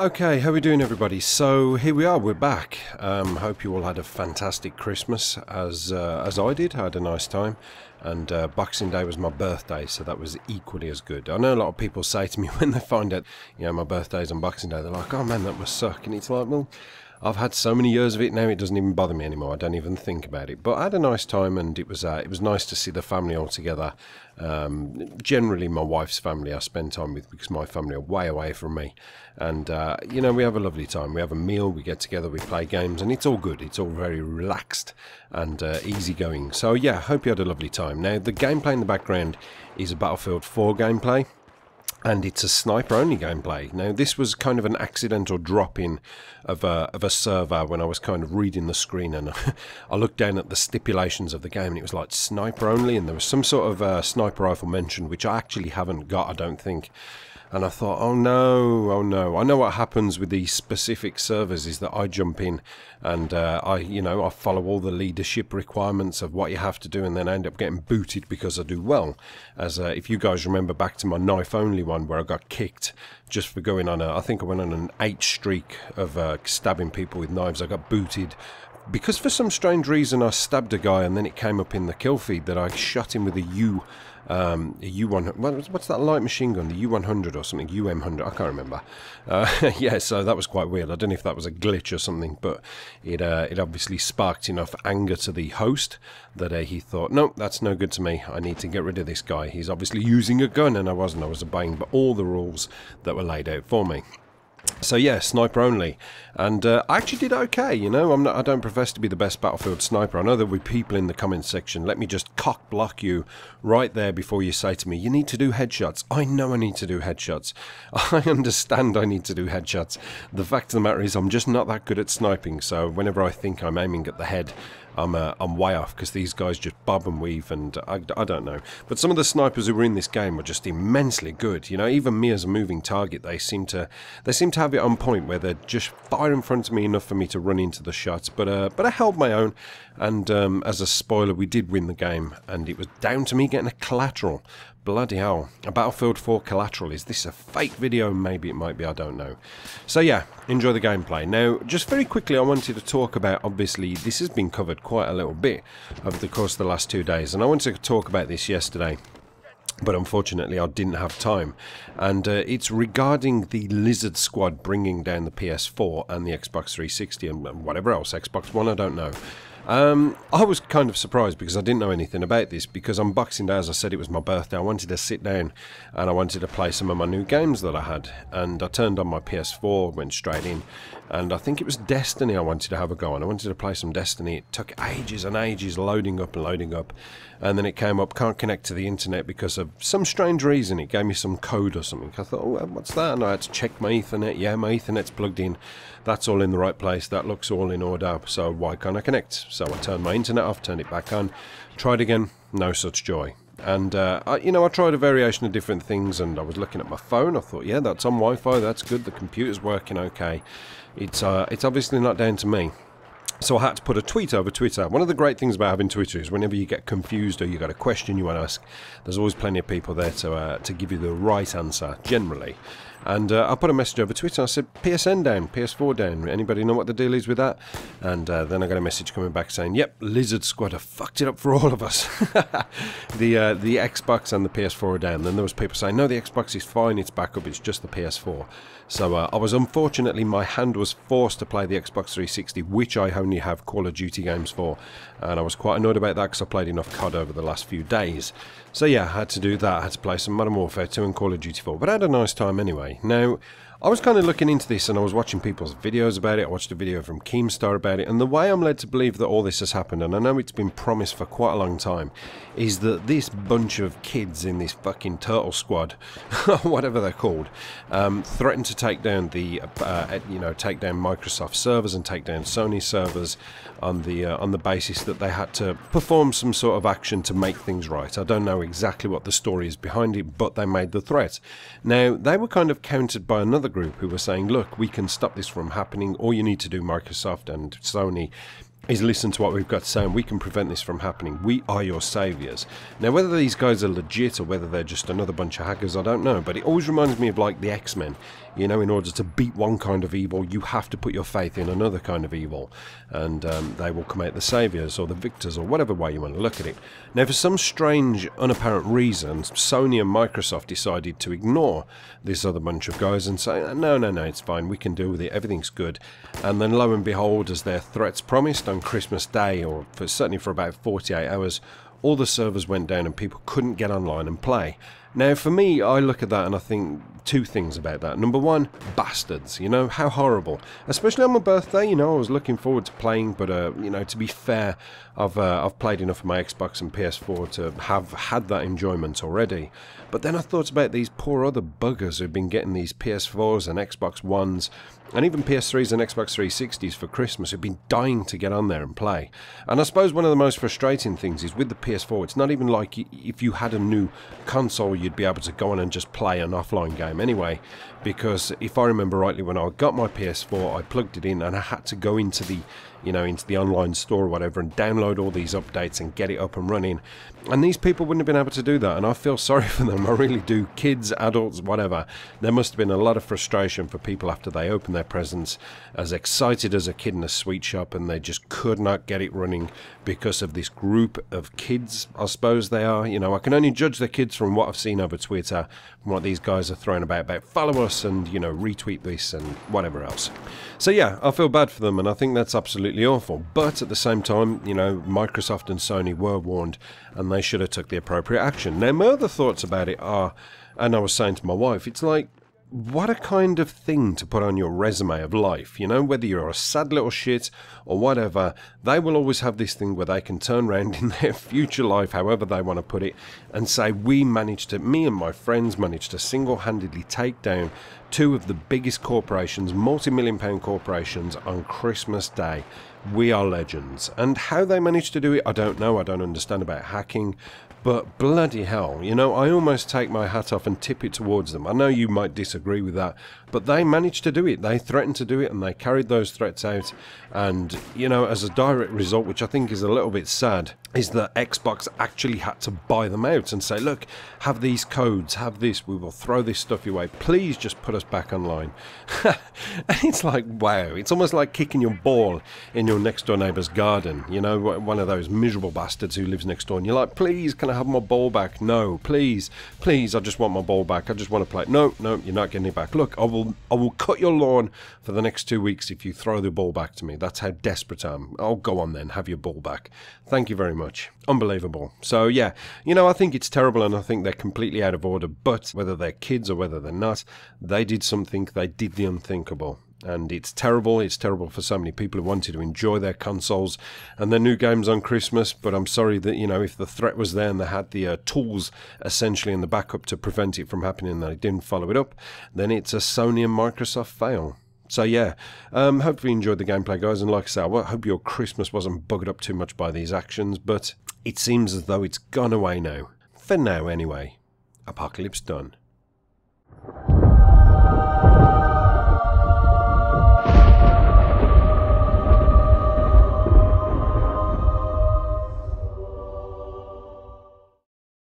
Okay, how we doing everybody? So here we are, we're back. Hope you all had a fantastic Christmas as I did. I had a nice time, and Boxing Day was my birthday, so that was equally as good. I know a lot of people say to me when they find out, my birthday's on Boxing Day, they're like, oh man, that must suck. And it's like, well, I've had so many years of it now, it doesn't even bother me anymore. I don't even think about it. But I had a nice time, and it was nice to see the family all together. Generally, my wife's family I spend time with because my family are way away from me. And, we have a lovely time. We have a meal, we get together, we play games, and it's all good. It's all very relaxed and easygoing. So, yeah, hope you had a lovely time. Now, the gameplay in the background is a Battlefield 4 gameplay. And it's a sniper-only gameplay. Now, this was kind of an accidental drop-in of a server when I was kind of reading the screen, and I looked down at the stipulations of the game, and it was like sniper-only, and there was some sort of sniper rifle mentioned, which I actually haven't got, I don't think. And I thought, oh no. I know what happens with these specific servers is that I jump in and I follow all the leadership requirements of what you have to do, and then I end up getting booted because I do well. As if you guys remember back to my knife-only one where I got kicked just for going on I think I went on an 8 streak of stabbing people with knives. I got booted because for some strange reason I stabbed a guy, and then it came up in the kill feed that I shot him with a U100, what's that light machine gun, the U100 or something, UM100, I can't remember. Yeah, so that was quite weird. I don't know if that was a glitch or something, but it obviously sparked enough anger to the host that he thought, no, that's no good to me, I need to get rid of this guy. He's obviously using a gun, and I was obeying all the rules that were laid out for me. So yeah, sniper only, and I actually did okay. I don't profess to be the best Battlefield sniper. I know there'll be people in the comments section. Let me just cock block you right there before you say to me, you need to do headshots. I know I need to do headshots. I understand I need to do headshots. The fact of the matter is I'm just not that good at sniping, so whenever I think I'm aiming at the head, I'm way off, because these guys just bob and weave, and I don't know. But some of the snipers who were in this game were just immensely good. Even me as a moving target, they seem to have it on point where they're just far in front of me enough for me to run into the shots. But I held my own, and as a spoiler, we did win the game, and it was down to me getting a collateral. Bloody hell. A Battlefield 4 collateral. Is this a fake video? Maybe it might be, I don't know. So yeah, enjoy the gameplay. Now, just very quickly, I wanted to talk about, obviously, this has been covered quite a little bit over the course of the last 2 days, and I wanted to talk about this yesterday, but unfortunately I didn't have time. And it's regarding the Lizard Squad bringing down the PS4 and the Xbox 360 and whatever else, Xbox One, I don't know. I was kind of surprised because I didn't know anything about this, because on Boxing Day, as I said, it was my birthday. I wanted to sit down and I wanted to play some of my new games that I had, and I turned on my PS4, went straight in, and I think it was Destiny I wanted to have a go on. I wanted to play some Destiny. It took ages and ages loading up, and then it came up, can't connect to the internet because of some strange reason. It gave me some code or something. I thought, oh, what's that? And I had to check my Ethernet. Yeah, my Ethernet's plugged in. That's all in the right place. That looks all in order. So why can't I connect? So I turned my internet off, turned it back on, tried again, no such joy. And I tried a variation of different things, and I was looking at my phone. I thought, yeah, that's on Wi-Fi. That's good. The computer's working okay. It's obviously not down to me. So I had to put a tweet over Twitter. One of the great things about having Twitter is whenever you get confused or you got a question you want to ask, there's always plenty of people there to give you the right answer, generally. And I put a message over Twitter. I said, PSN down, PS4 down. Anybody know what the deal is with that? And then I got a message coming back saying, yep, Lizard Squad have fucked it up for all of us. The Xbox and the PS4 are down. Then there was people saying, no, the Xbox is fine, it's back up, it's just the PS4. So I was, unfortunately, my hand was forced to play the Xbox 360, which I only have Call of Duty games for. And I was quite annoyed about that because I played enough COD over the last few days. So yeah, I had to do that. I had to play some Modern Warfare 2 and Call of Duty 4. But I had a nice time anyway. Now, I was kind of looking into this, and I was watching people's videos about it. I watched a video from Keemstar about it, and the way I'm led to believe that all this has happened, and I know it's been promised for quite a long time, is that this bunch of kids in this fucking turtle squad, whatever they're called, threatened to take down take down Microsoft servers and take down Sony servers on the basis that they had to perform some sort of action to make things right. I don't know exactly what the story is behind it, but they made the threat. Now, they were kind of countered by another group who were saying, look, we can stop this from happening. All you need to do, Microsoft and Sony, is listen to what we've got to say and we can prevent this from happening. We are your saviours. Now, whether these guys are legit or whether they're just another bunch of hackers, I don't know, but it always reminds me of like the X-Men. You know, in order to beat one kind of evil, you have to put your faith in another kind of evil, and they will come out the saviours or the victors or whatever way you want to look at it. Now, for some strange, unapparent reason, Sony and Microsoft decided to ignore this other bunch of guys and say, no, it's fine, we can deal with it, everything's good. And then lo and behold, as their threats promised, on Christmas Day, or certainly for about 48 hours, all the servers went down and people couldn't get online and play. Now, for me, I look at that and I think two things about that. Number one, bastards, you know, how horrible. Especially on my birthday, you know, I was looking forward to playing, but, you know, to be fair, I've played enough of my Xbox and PS4 to have had that enjoyment already. But then I thought about these poor other buggers who've been getting these PS4s and Xbox Ones, and even PS3s and Xbox 360s for Christmas, who've been dying to get on there and play. And I suppose one of the most frustrating things is with the PS4, it's not even like if you had a new console, you'd be able to go on and just play an offline game anyway. Because if I remember rightly, when I got my PS4, I plugged it in and I had to go into the, you know, into the online store or whatever and download all these updates and get it up and running. And these people wouldn't have been able to do that, and I feel sorry for them, I really do. Kids, adults, whatever. There must have been a lot of frustration for people after they opened their presents, as excited as a kid in a sweet shop, and they just could not get it running because of this group of kids, I suppose they are. You know, I can only judge the kids from what I've seen over Twitter, from what these guys are throwing about follow us and, you know, retweet this and whatever else. So yeah, I feel bad for them, and I think that's absolutely awful. But at the same time, you know, Microsoft and Sony were warned, and they should have took the appropriate action. Now, my other thoughts about it are, and I was saying to my wife, it's like, what a kind of thing to put on your resume of life, you know, whether you're a sad little shit or whatever, they will always have this thing where they can turn around in their future life, however they want to put it, and say, me and my friends managed to single-handedly take down two of the biggest corporations, multi-million-pound corporations, on Christmas Day. We are legends. And how they managed to do it, I don't know. I don't understand about hacking. But bloody hell, you know, I almost take my hat off and tip it towards them. I know you might disagree with that, but they managed to do it. They threatened to do it, and they carried those threats out. And, you know, as a direct result, which I think is a little bit sad, is that Xbox actually had to buy them out and say, look, have these codes, have this, we will throw this stuff your way. Please just put us back online. And it's like, wow, it's almost like kicking your ball in your next door neighbour's garden. You know, one of those miserable bastards who lives next door, and you're like, please, can I have my ball back? No, please, I just want my ball back. I just want to play. No, you're not getting it back. Look, I will cut your lawn for the next 2 weeks if you throw the ball back to me. That's how desperate I am. Oh, go on then, have your ball back. Thank you very much. Unbelievable. So yeah, you know, I think it's terrible, and I think they're completely out of order, but whether they're kids or whether they're not, they did something, they did the unthinkable. And it's terrible for so many people who wanted to enjoy their consoles and their new games on Christmas. But I'm sorry that, you know, if the threat was there and they had the tools essentially in the backup to prevent it from happening and they didn't follow it up, then it's a Sony and Microsoft fail. So yeah, hopefully you enjoyed the gameplay, guys, and like I say, I hope your Christmas wasn't buggered up too much by these actions, but it seems as though it's gone away now. For now anyway. Apocalypse done.